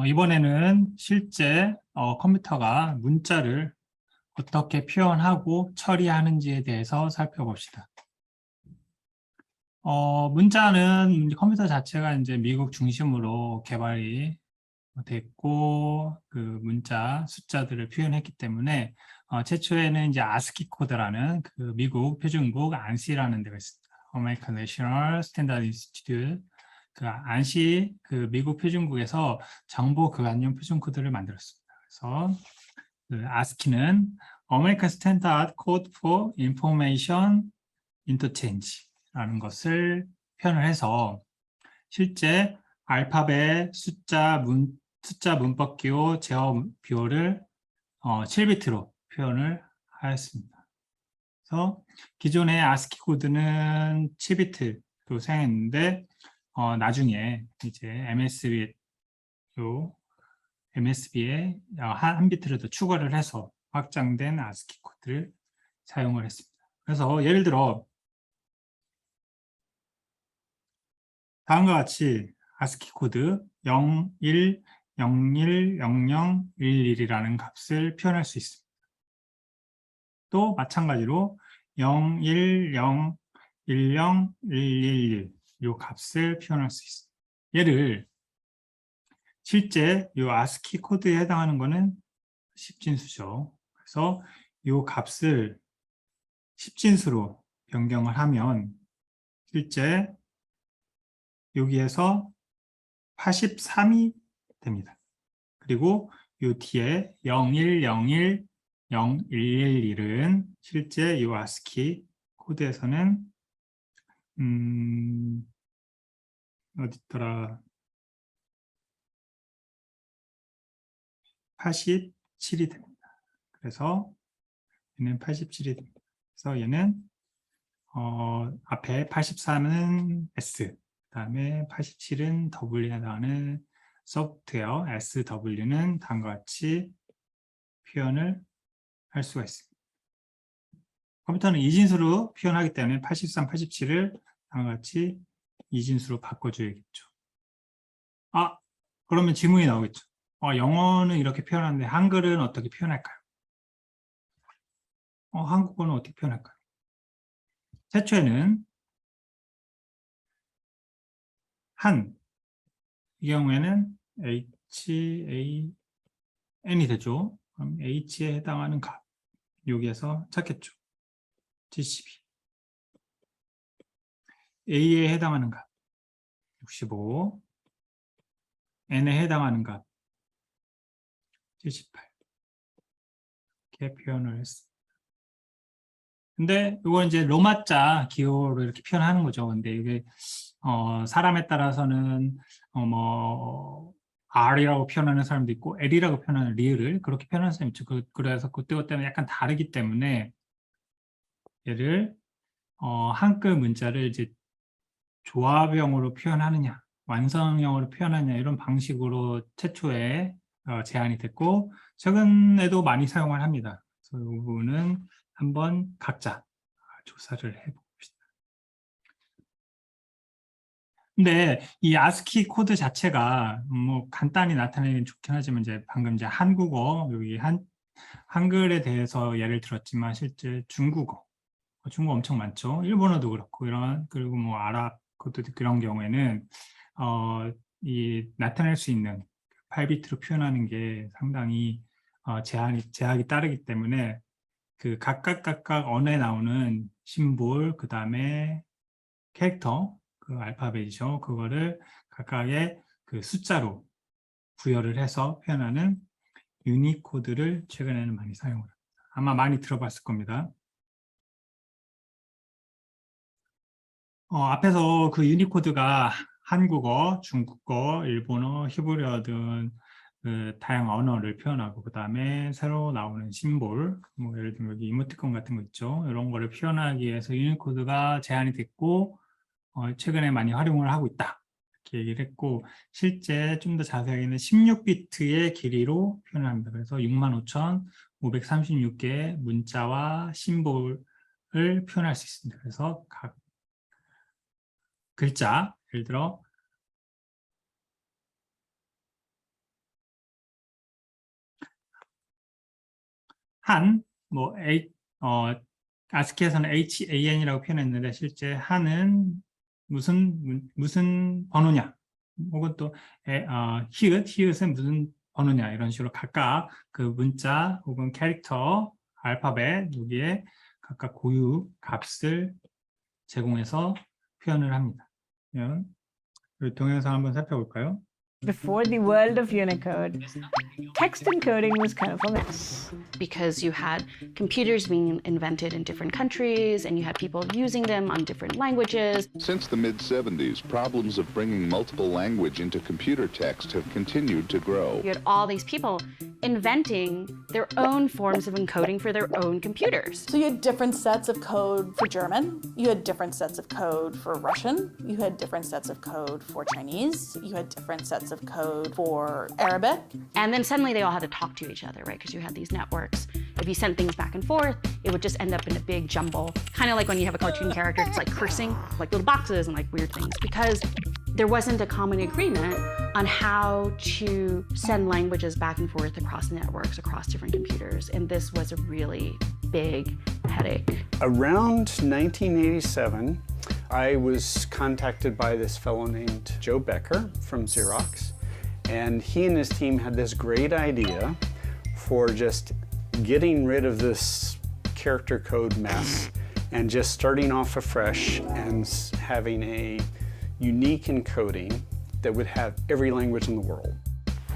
이번에는 실제 컴퓨터가 문자를 어떻게 표현하고 처리하는지에 대해서 살펴봅시다. 문자는 컴퓨터 자체가 이제 미국 중심으로 개발이 됐고, 그 문자 숫자들을 표현했기 때문에, 최초에는 이제 아스키 코드라는 그 미국 표준국 안시라는 데가 있습니다. American National Standard Institute. 그 안시 그 미국 표준국에서 정보 교환용 표준 코드를 만들었습니다. 그래서 그 ASCII는 American Standard Code for Information Interchange라는 것을 표현을 해서 실제 알파벳, 숫자, 문법 기호, 제어 비호를 7비트로 표현을 하였습니다. 그래서 기존의 ASCII 코드는 7비트로 사용했는데 나중에 이제 MSB에 한 비트를 더 추가를 해서 확장된 ASCII 코드를 사용을 했습니다. 그래서 예를 들어 다음과 같이 ASCII 코드 01010011이라는 값을 표현할 수 있습니다. 또 마찬가지로 01010111 이 값을 표현할 수 있습니다. 얘를 실제 이 ASCII 코드에 해당하는 것은 10진수죠. 그래서 이 값을 10진수로 변경을 하면 실제 여기에서 83이 됩니다. 그리고 이 뒤에 01010111은 실제 이 ASCII 코드에서는 어디더라 87이 됩니다. 그래서 얘는 87이 됩니다. 그래서 얘는 앞에 83은 S, 그 다음에 87은 W에 해당하는 소프트웨어 SW는 다음과 같이 표현을 할 수가 있습니다. 컴퓨터는 이진수로 표현하기 때문에 83, 87을 다음과 같이 이진수로 바꿔줘야겠죠. 그러면 질문이 나오겠죠. 영어는 이렇게 표현하는데 한글은 어떻게 표현할까요? 한국어는 어떻게 표현할까요? 최초에는 이 경우에는 HAN이 되죠. 그럼 H에 해당하는 값 여기에서 찾겠죠. 72. A에 해당하는 값 65. N에 해당하는 값 78. 이렇게 표현을 했습니다. 근데 이거 이제 로마자 기호로 이렇게 표현하는 거죠. 근데 이게 사람에 따라서는 뭐 R이라고 표현하는 사람도 있고 L이라고 표현하는 리을을 그렇게 표현하는 사람이 있죠. 그래서 그때그때는 약간 다르기 때문에 얘를 한글 문자를 이제 조합형으로 표현하느냐, 완성형으로 표현하느냐 이런 방식으로 최초에 제안이 됐고 최근에도 많이 사용을 합니다. 그래서 이 부분은 한번 각자 조사를 해봅시다. 근데 이 ASCII 코드 자체가 뭐 간단히 나타내긴 좋긴 하지만 이제 방금 이제 한국어 여기 한글에 대해서 예를 들었지만 실제 중국어 엄청 많죠. 일본어도 그렇고 그리고 뭐 아랍 그런 경우에는 이 나타낼 수 있는 8비트로 표현하는 게 상당히 제약이 따르기 때문에 그 각각 언어에 나오는 심볼 그 다음에 캐릭터 그 알파벳이죠. 그거를 각각의 그 숫자로 구별을 해서 표현하는 유니코드를 최근에는 많이 사용을 합니다. 아마 많이 들어봤을 겁니다. 앞에서 그 유니코드가 한국어, 중국어, 일본어, 히브리어 등 그 다양한 언어를 표현하고 그 다음에 새로 나오는 심볼, 뭐 예를 들면 여기 이모티콘 같은 거 있죠. 이런 거를 표현하기 위해서 유니코드가 제한이 됐고 최근에 많이 활용을 하고 있다. 이렇게 얘기를 했고 실제 좀 더 자세하게는 16비트의 길이로 표현을 합니다. 그래서 65,536개의 문자와 심볼을 표현할 수 있습니다. 그래서 각 글자, 예를 들어 한, ASCII에서는 HAN이라고 표현했는데 실제 한은 무슨 번호냐, 혹은 또 히읗은 무슨 번호냐 이런 식으로 각각 그 문자 혹은 캐릭터, 알파벳 여기에 각각 고유 값을 제공해서 표현을 합니다. 그러면 동영상 한번 살펴볼까요? Before the world of Unicode, text encoding was kind of a mess. Because you had computers being invented in different countries and you had people using them on different languages. Since the mid-70s, problems of bringing multiple language into computer text have continued to grow. You had all these people inventing their own forms of encoding for their own computers. So you had different sets of code for German, you had different sets of code for Russian, you had different sets of code for Chinese, you had different sets of code for Arabic. And then suddenly they all had to talk to each other, right? Because you had these networks. If you sent things back and forth, it would just end up in a big jumble. Kind of like when you have a cartoon character, it's like cursing, like little boxes and like weird things. Because there wasn't a common agreement on how to send languages back and forth across networks, across different computers. And this was a really big headache. Around 1987, I was contacted by this fellow named Joe Becker from Xerox, and he and his team had this great idea for just getting rid of this character code mess and just starting off afresh and having a unique encoding that would have every language in the world.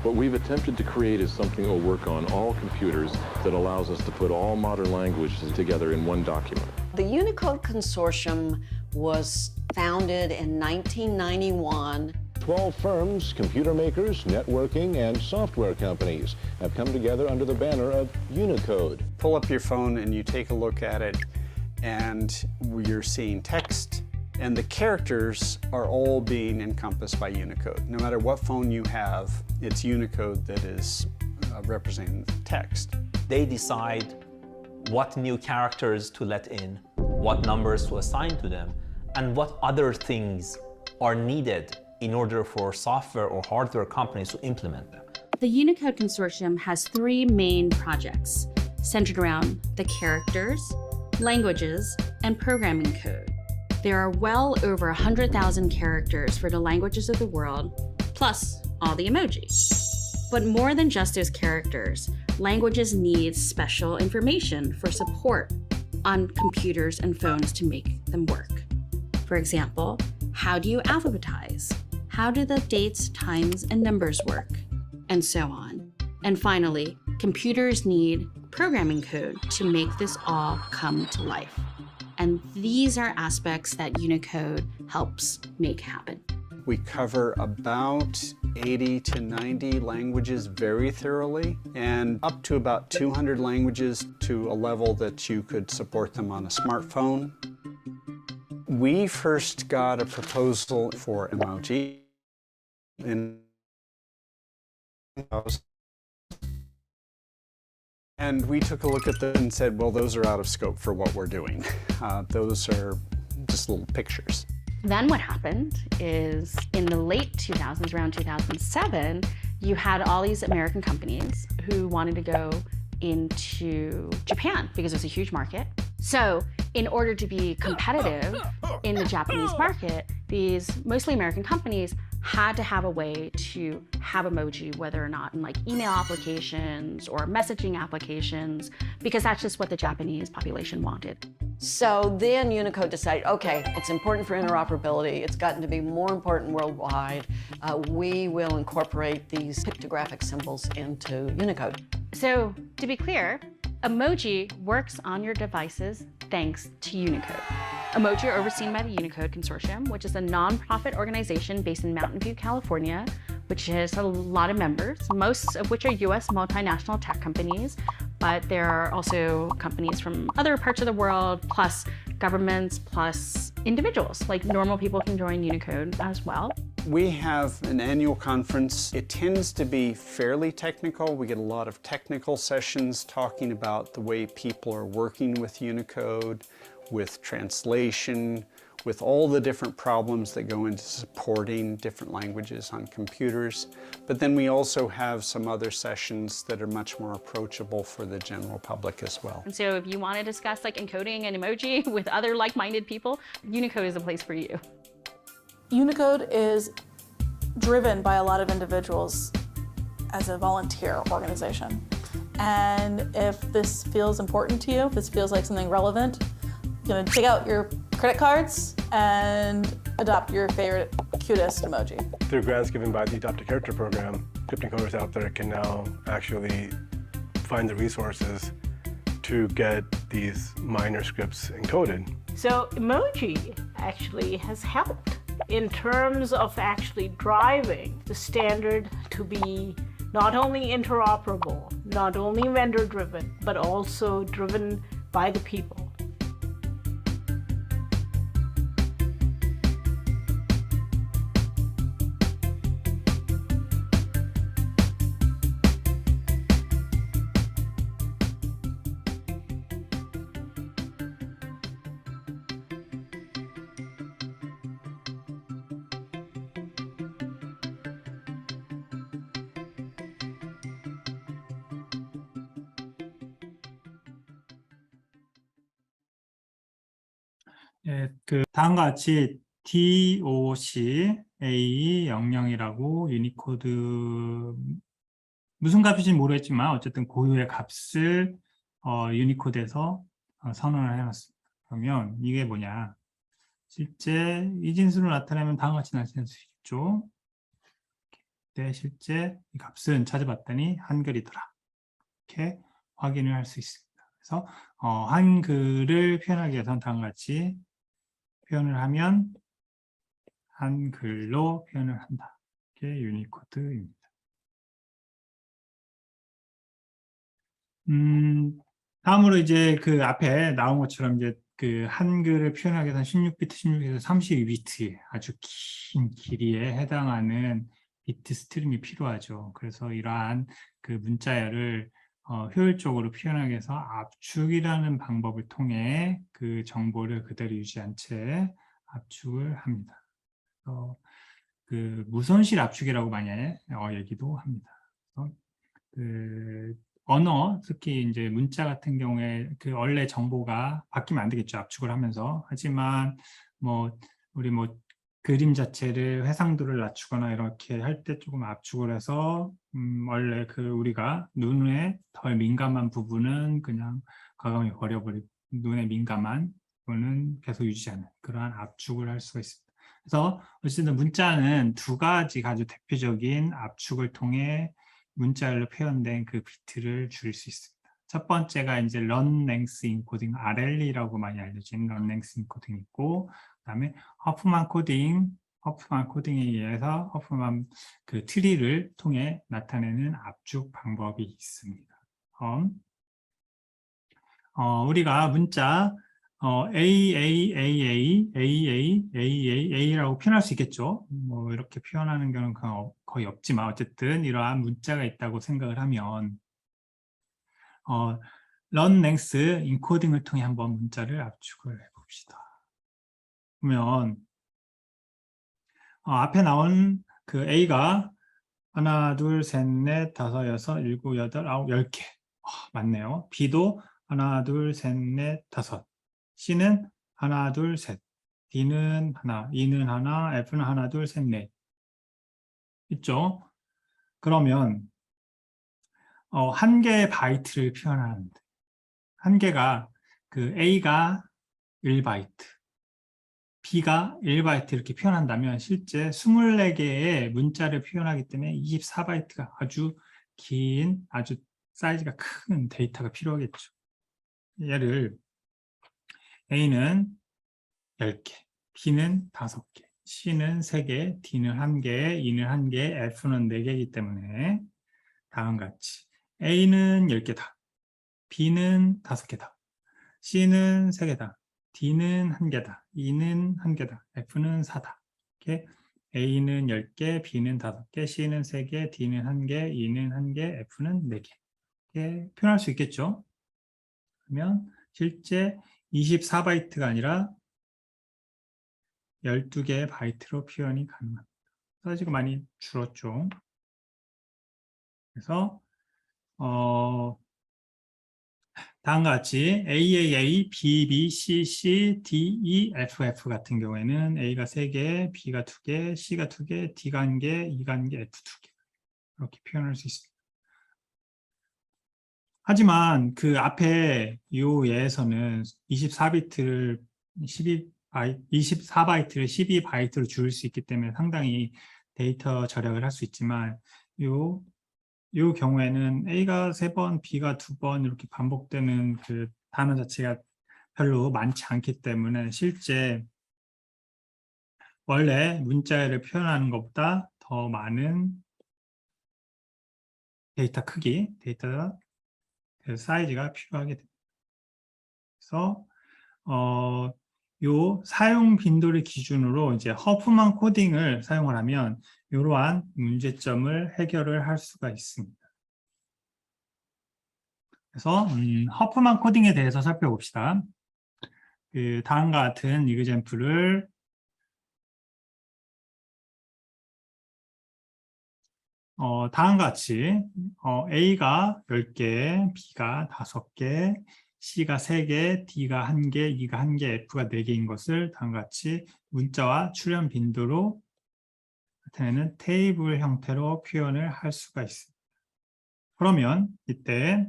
What we've attempted to create is something that will work on all computers that allows us to put all modern languages together in one document. The Unicode Consortium was founded in 1991. 12 firms, computer makers, networking, and software companies have come together under the banner of Unicode. Pull up your phone and you take a look at it, and you're seeing text, and the characters are all being encompassed by Unicode. No matter what phone you have, it's Unicode that is representing the text. They decide what new characters to let in, what numbers to assign to them, and what other things are needed in order for software or hardware companies to implement them. The Unicode Consortium has three main projects centered around the characters, languages, and programming code. There are well over 100,000 characters for the languages of the world, plus all the emoji. But more than just those characters, languages need special information for support on computers and phones to make them work. For example, how do you alphabetize? How do the dates, times, and numbers work? And so on. And finally, computers need programming code to make this all come to life. And these are aspects that Unicode helps make happen. We cover about 80 to 90 languages very thoroughly, and up to about 200 languages to a level that you could support them on a smartphone. We first got a proposal for emoji in 2000. And we took a look at them and said, well, those are out of scope for what we're doing. Those are just little pictures. Then what happened is in the late 2000s, around 2007, you had all these American companies who wanted to go into Japan because it was a huge market. So in order to be competitive in the Japanese market, these mostly American companies had to have a way to have emoji, whether or not in like email applications or messaging applications, because that's just what the Japanese population wanted. So then Unicode decided, okay, it's important for interoperability. It's gotten to be more important worldwide. We will incorporate these pictographic symbols into Unicode. So to be clear, emoji works on your devices thanks to Unicode. Emoji are overseen by the Unicode Consortium, which is a nonprofit organization based in Mountain View, California, which has a lot of members, most of which are US multinational tech companies, but there are also companies from other parts of the world, plus governments, plus individuals, like normal people can join Unicode as well. We have an annual conference. It tends to be fairly technical. We get a lot of technical sessions talking about the way people are working with Unicode, with translation, with all the different problems that go into supporting different languages on computers. But then we also have some other sessions that are much more approachable for the general public as well. And so if you want to discuss like encoding and emoji with other like-minded people, Unicode is a place for you. Unicode is driven by a lot of individuals as a volunteer organization. And if this feels important to you, if this feels like something relevant, you're gonna take out your credit cards and adopt your favorite, cutest emoji. Through grants given by the Adopt a Character program, script encoders out there can now actually find the resources to get these minor scripts encoded. So emoji actually has helped in terms of actually driving the standard to be not only interoperable, not only vendor-driven, but also driven by the people. 예, 그 다음과 같이 DOCA00이라고 유니코드 무슨 값인지 모르겠지만 어쨌든 고유의 값을 유니코드에서 선언을 해놨습니다. 그러면 이게 뭐냐? 실제 이 진수를 나타내면 다음과 같이 나타낼 수 있죠. 네, 실제 이 값은 찾아봤더니 한글이더라. 이렇게 확인을 할 수 있습니다. 그래서 한글을 표현하기 위해서는 다음과 같이 표현을 하면 한글로 표현을 한다. 이게 유니코드입니다. 다음으로 이제 그 앞에 나온 것처럼 이제 그 한글을 표현하기 위해서는 16비트, 16에서 32비트 아주 긴 길이에 해당하는 비트 스트림이 필요하죠. 그래서 이러한 그 문자열을 효율적으로 표현하기 위해서 압축이라는 방법을 통해 그 정보를 그대로 유지한 채 압축을 합니다. 그 무손실 압축이라고 많이 얘기도 합니다. 그 언어, 특히 이제 문자 같은 경우에 그 원래 정보가 바뀌면 안 되겠죠. 압축을 하면서. 하지만 우리 그림 자체를 해상도를 낮추거나 이렇게 할 때 조금 압축을 해서 원래 그 우리가 눈에 덜 민감한 부분은 그냥 과감히 버려버리고 눈에 민감한 부분은 계속 유지하는 그러한 압축을 할 수가 있습니다. 그래서 어쨌든 문자는 두 가지 아주 대표적인 압축을 통해 문자열로 표현된 그 비트를 줄일 수 있습니다. 첫 번째가 이제 run length encoding, RLE라고 많이 알려진 run length encoding 있고, 그다음에 허프만 코딩에 의해서 허프만 그 트리를 통해 나타내는 압축 방법이 있습니다. 우리가 문자 AAAAAAAA라고 표현할 수 있겠죠. 이렇게 표현하는 경우는 거의 없지만 어쨌든 이러한 문자가 있다고 생각을 하면 run length encoding을 통해 한번 문자를 압축을 해봅시다. 그러면 앞에 나온 그 A가 하나, 둘, 셋, 넷, 다섯, 여섯, 일곱, 여덟, 아홉, 10개. 맞네요. B도 하나, 둘, 셋, 넷, 다섯. C는 하나, 둘, 셋. D는 하나, E는 하나, F는 하나, 둘, 셋, 넷. 있죠? 그러면 한 개의 바이트를 표현하는데 한 개가 그 A가 1바이트, B가 1바이트 이렇게 표현한다면 실제 24개의 문자를 표현하기 때문에 24바이트가 아주 긴, 아주 사이즈가 큰 데이터가 필요하겠죠. 얘를 A는 10개, B는 5개, C는 3개, D는 1개, E는 1개, F는 4개이기 때문에 다음과 같이 A는 10개다, B는 5개다, C는 3개다, D는 1개다, E는 1개다, F는 4다. 이렇게 A는 10개, B는 5개, C는 3개, D는 1개, E는 1개, F는 4개. 이렇게 표현할 수 있겠죠? 그러면 실제 24바이트가 아니라 12개의 바이트로 표현이 가능합니다. 사이즈가 많이 줄었죠. 그래서 다음과 같이 AAA, BB, CC, DE, FF 같은 경우에는 A가 3개, B가 2개, C가 2개, D가 1개, E가 1개, F 2개 이렇게 표현할 수 있습니다. 하지만 그 앞에 이 예에서는 24바이트를 12바이트로 줄일 수 있기 때문에 상당히 데이터 절약을 할 수 있지만 이 경우에는 A가 3번, B가 2번 이렇게 반복되는 그 단어 자체가 별로 많지 않기 때문에 실제 원래 문자를 표현하는 것보다 더 많은 데이터 크기, 데이터 사이즈가 필요하게 됩니다. 그래서 요 사용 빈도를 기준으로 이제 허프만 코딩을 사용을 하면 이러한 문제점을 해결을 할 수가 있습니다. 그래서 허프만 코딩에 대해서 살펴봅시다. 그 다음과 같은 이그젬플을 다음과 같이 A가 10개, B가 5개, C가 3개, D가 1개, E가 1개, F가 4개인 것을 다음과 같이 문자와 출현 빈도로 나타내는 테이블 형태로 표현을 할 수가 있습니다. 그러면 이때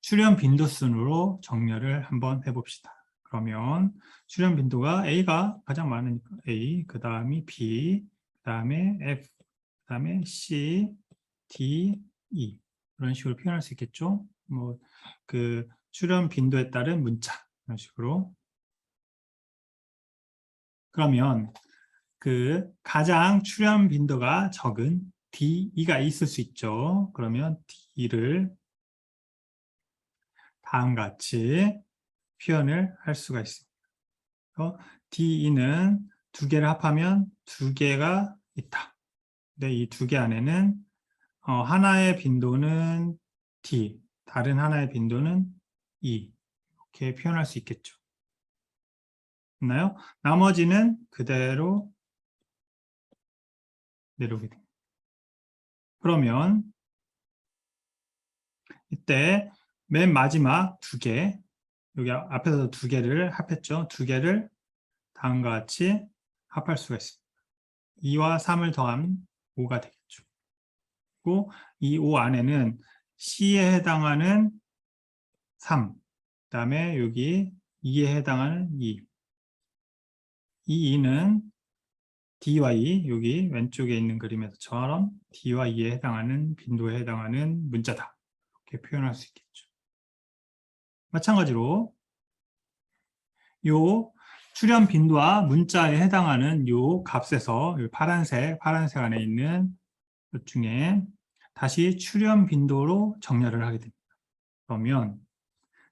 출현 빈도 순으로 정렬을 한번 해봅시다. 그러면 출현 빈도가 A가 가장 많으니까 A, 그 다음이 B, 그 다음에 F, 그 다음에 C, D, E 이런 식으로 표현할 수 있겠죠. 뭐 그 출현 빈도에 따른 문자 이런 식으로. 그러면 그 가장 출현 빈도가 적은 DE가 있을 수 있죠. 그러면 D를 다음과 같이 표현을 할 수가 있습니다. DE는 2개를 합하면 2개가 있다. 근데 이 2개 안에는 하나의 빈도는 D, 다른 하나의 빈도는 E 이렇게 표현할 수 있겠죠. 맞나요? 나머지는 그대로 내려오게 됩니다. 그러면 이때 맨 마지막 2개, 여기 앞에서 2개를 합했죠. 2개를 다음과 같이 합할 수가 있습니다. 2와 3을 더하면 5가 되겠죠. 그리고 이 5 안에는 C에 해당하는 3, 그 다음에 여기 2에 해당하는 2. 이 2는 D와 E, 여기 왼쪽에 있는 그림에서처럼 D와 E에 해당하는 빈도에 해당하는 문자다. 이렇게 표현할 수 있겠죠. 마찬가지로 요 출현 빈도와 문자에 해당하는 요 값에서 요 파란색 안에 있는 것 중에 다시 출현 빈도로 정렬을 하게 됩니다. 그러면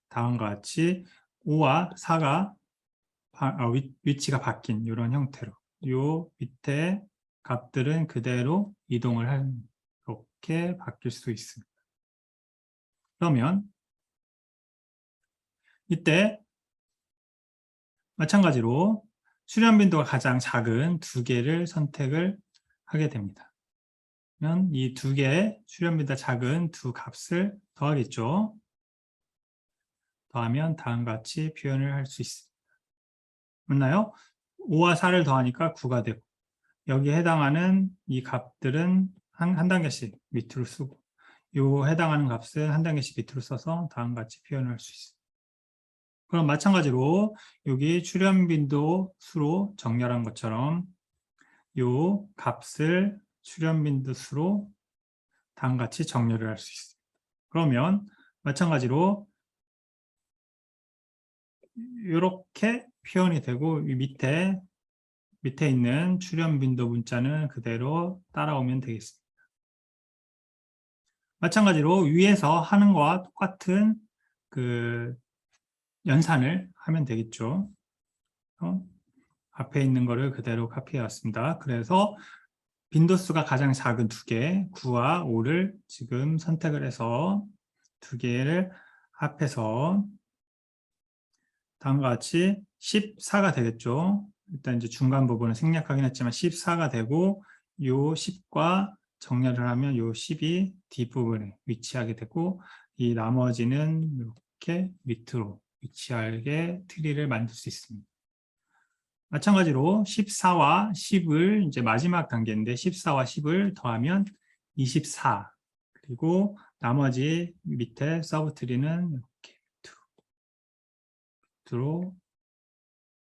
다음과 같이 5와 4가 위치가 바뀐 이런 형태로 요 밑에 값들은 그대로 이동을 하는 이렇게 바뀔 수 있습니다. 그러면 이때 마찬가지로 출현 빈도가 가장 작은 2개를 선택을 하게 됩니다. 그러면 이 2개의 출현 빈도가 작은 2 값을 더하겠죠. 더하면 다음과 같이 표현을 할 수 있습니다. 맞나요? 5와 4를 더하니까 9가 되고 여기에 해당하는 이 값들은 한 단계씩 밑으로 쓰고 요 해당하는 값은 한 단계씩 밑으로 써서 다음과 같이 표현을 할 수 있습니다. 그럼 마찬가지로 여기 출현 빈도 수로 정렬한 것처럼 요 값을 출현 빈도 수로 다음과 같이 정렬을 할 수 있습니다. 그러면 마찬가지로 이렇게 표현이 되고 이 밑에 있는 출현 빈도 문자는 그대로 따라오면 되겠습니다. 마찬가지로 위에서 하는 거와 똑같은 그 연산을 하면 되겠죠. 앞에 있는 거를 그대로 카피해 왔습니다. 그래서 빈도수가 가장 작은 2개, 9와 5를 지금 선택을 해서 2개를 합해서 다음과 같이 14가 되겠죠. 일단 이제 중간 부분은 생략하긴 했지만 14가 되고 요 10과 정렬을 하면 요 10이 뒷부분에 위치하게 되고 이 나머지는 이렇게 밑으로 위치하게 트리를 만들 수 있습니다. 마찬가지로 14와 10을 이제 마지막 단계인데 14와 10을 더하면 24 그리고 나머지 밑에 서브트리는 이렇게 밑으로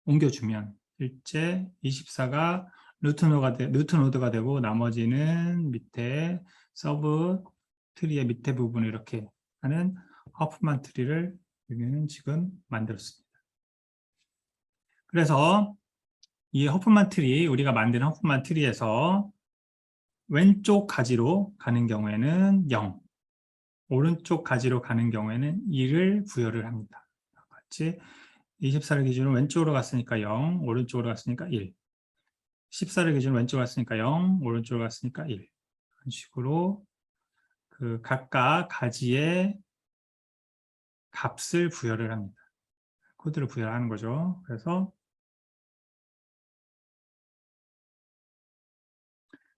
옮겨주면 실제 24가 루트 노드가 되고 나머지는 밑에 서브 트리의 밑에 부분을 이렇게 하는 허프만 트리를 여기는 지금 만들었습니다. 그래서 이 허프만 트리, 우리가 만든 허프만 트리에서 왼쪽 가지로 가는 경우에는 0, 오른쪽 가지로 가는 경우에는 2를 부여를 합니다. 같이 24를 기준으로 왼쪽으로 갔으니까 0, 오른쪽으로 갔으니까 1. 14를 기준으로 왼쪽으로 갔으니까 0, 오른쪽으로 갔으니까 1. 이런 식으로 그 각각 가지에 값을 부여를 합니다. 코드를 부여하는 거죠.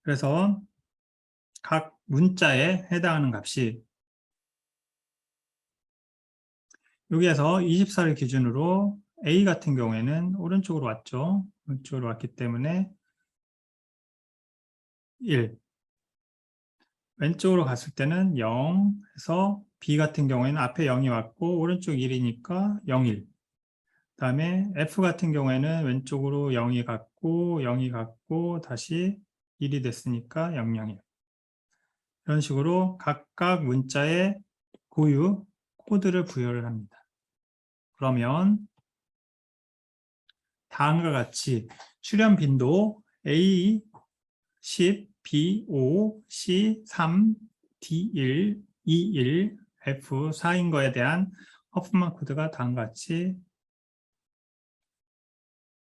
그래서 각 문자에 해당하는 값이 여기에서 24를 기준으로 A 같은 경우에는 오른쪽으로 왔죠. 오른쪽으로 왔기 때문에 1. 왼쪽으로 갔을 때는 0 해서 B 같은 경우에는 앞에 0이 왔고 오른쪽 1이니까 0, 1. 그 다음에 F 같은 경우에는 왼쪽으로 0이 갔고 다시 1이 됐으니까 0, 0, 1. 이런 식으로 각각 문자에 고유 코드를 부여를 합니다. 그러면 다음과 같이 출현 빈도 A 10, B 5, C 3, D 1, E 1, F 4인 거에 대한 허프만 코드가 다음과 같이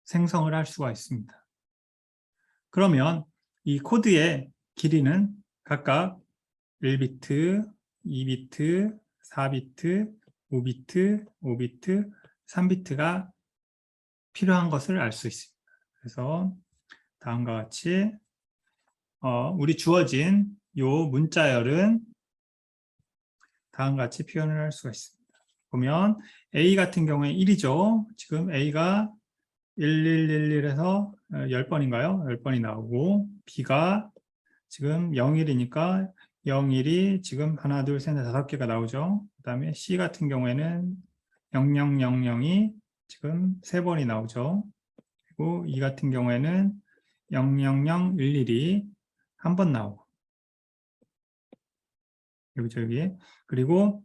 생성을 할 수가 있습니다. 그러면 이 코드의 길이는 각각 1비트, 2비트, 4비트, 5비트, 5비트, 3비트가 필요한 것을 알 수 있습니다. 그래서 다음과 같이 우리 주어진 요 문자열은 다음과 같이 표현을 할 수가 있습니다. 보면 A 같은 경우에 1이죠. 지금 A가 1111에서 10번인가요? 10번이 나오고 B가 지금 01이니까 01이 지금 하나, 둘, 셋, 넷, 5개가 나오죠. 그 다음에 C 같은 경우에는 0000이 지금 3번이 나오죠. 그리고 E 같은 경우에는 00011이 한 번 나오고 여기 그리고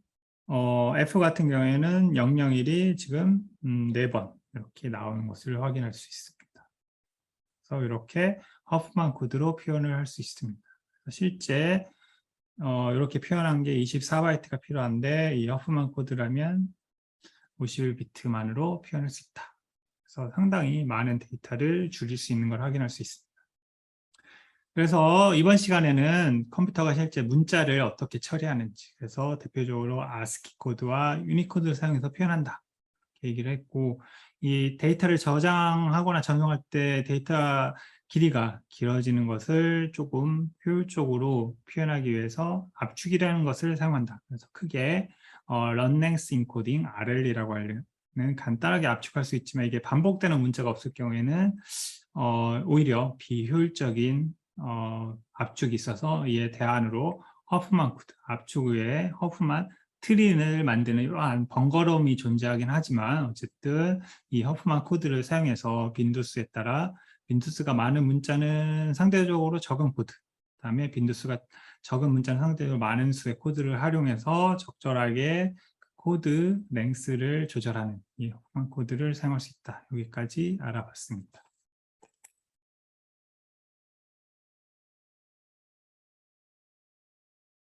F 같은 경우에는 001이 지금 4번 이렇게 나오는 것을 확인할 수 있습니다. 그래서 이렇게 허프만 코드로 표현을 할 수 있습니다. 실제 이렇게 표현한 게 24바이트가 필요한데 이 허프만 코드라면 51비트만으로 표현할 수 있다. 그래서 상당히 많은 데이터를 줄일 수 있는 걸 확인할 수 있습니다. 그래서 이번 시간에는 컴퓨터가 실제 문자를 어떻게 처리하는지, 그래서 대표적으로 ASCII 코드와 유니코드를 사용해서 표현한다 이렇게 얘기를 했고, 이 데이터를 저장하거나 전송할 때 데이터 길이가 길어지는 것을 조금 효율적으로 표현하기 위해서 압축이라는 것을 사용한다. 그래서 크게 Run Length Encoding, RLE라고 하는 간단하게 압축할 수 있지만 이게 반복되는 문자가 없을 경우에는 오히려 비효율적인 압축이 있어서 이에 대안으로 허프만 코드, 압축 외에 허프만 트리를 만드는 이러한 번거로움이 존재하긴 하지만 어쨌든 이 허프만 코드를 사용해서 빈도수에 따라 빈도수가 많은 문자는 상대적으로 적은 코드, 그 다음에 빈도수가 적은 문자는 상대적으로 많은 수의 코드를 활용해서 적절하게 코드 랭스를 조절하는 이 허프만 코드를 사용할 수 있다. 여기까지 알아봤습니다.